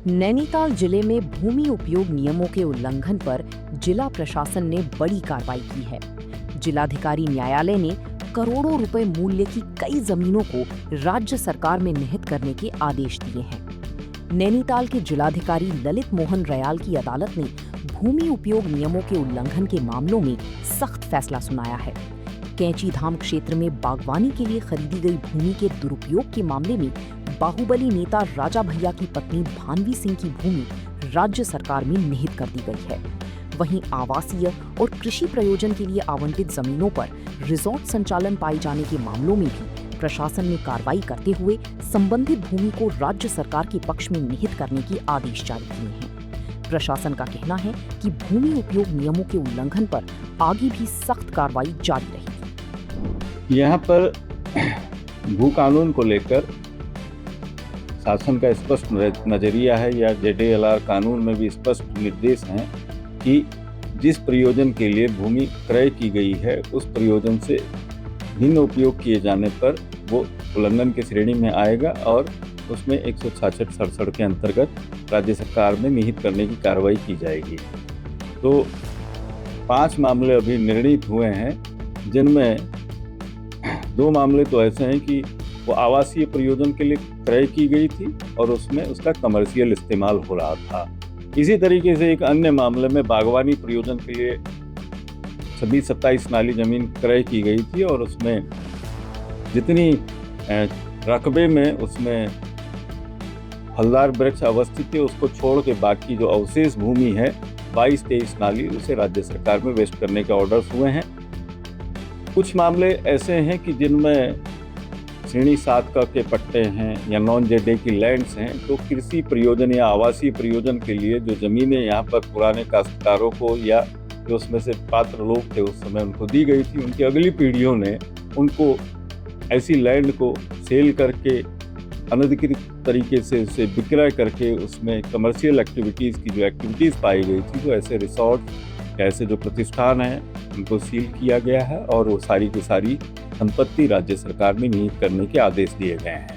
नैनीताल जिले में भूमि उपयोग नियमों के उल्लंघन पर जिला प्रशासन ने बड़ी कार्रवाई की है। जिलाधिकारी न्यायालय ने करोड़ों रुपए मूल्य की कई जमीनों को राज्य सरकार में निहित करने के आदेश दिए हैं। नैनीताल के जिलाधिकारी ललित मोहन रयाल की अदालत ने भूमि उपयोग नियमों के उल्लंघन के मामलों में सख्त फैसला सुनाया है। कैंची धाम क्षेत्र में बागवानी के लिए खरीदी गई भूमि के दुरुपयोग के मामले में बाहुबली नेता राजा भैया की पत्नी भानवी सिंह की भूमि राज्य सरकार में निहित कर दी गई है। वहीं आवासीय और कृषि प्रयोजन के लिए आवंटित जमीनों पर रिजॉर्ट संचालन पाए जाने के मामलों में भी प्रशासन ने कार्रवाई करते हुए संबंधित भूमि को राज्य सरकार के पक्ष में निहित करने के आदेश जारी किए हैं। प्रशासन का कहना है कि भूमि उपयोग नियमों के उल्लंघन पर आगे भी सख्त कार्रवाई जारी रहेगी। यहाँ पर भू कानून को लेकर शासन का स्पष्ट नजरिया है, या JDLR कानून में भी स्पष्ट निर्देश हैं कि जिस प्रयोजन के लिए भूमि क्रय की गई है उस प्रयोजन से भिन्न उपयोग किए जाने पर वो उल्लंघन की श्रेणी में आएगा और उसमें 166-67 के अंतर्गत राज्य सरकार में निहित करने की कार्रवाई की जाएगी। तो 5 मामले अभी निर्णीत हुए हैं, जिनमें 2 मामले तो ऐसे हैं कि वो आवासीय प्रयोजन के लिए क्रय की गई थी और उसमें उसका कमर्शियल इस्तेमाल हो रहा था। इसी तरीके से एक अन्य मामले में बागवानी प्रयोजन के लिए 26-27 नाली जमीन क्रय की गई थी और उसमें जितनी रकबे में उसमें फलदार वृक्ष अवस्थित थे उसको छोड़ के बाकी जो अवशेष भूमि है 22-23 नाली उसे राज्य सरकार में वेस्ट करने के ऑर्डर्स हुए हैं। कुछ मामले ऐसे हैं कि जिनमें श्रेणी 7 के पट्टे हैं या नॉन JD की लैंड्स हैं, तो कृषि प्रयोजन या आवासीय प्रयोजन के लिए जो ज़मीनें यहाँ पर पुराने काश्तकारों को या जो उसमें से पात्र लोग थे उस समय उनको दी गई थी, उनकी अगली पीढ़ियों ने उनको ऐसी लैंड को सेल करके अनधिकृत तरीके से उसे विक्रय करके उसमें कमर्शियल एक्टिविटीज़ की जो एक्टिविटीज़ पाई गई थी, तो ऐसे रिसोर्ट ऐसे जो प्रतिष्ठान हैं उनको सील किया गया है और वो सारी की सारी संपत्ति राज्य सरकार में निहित करने के आदेश दिए गए हैं।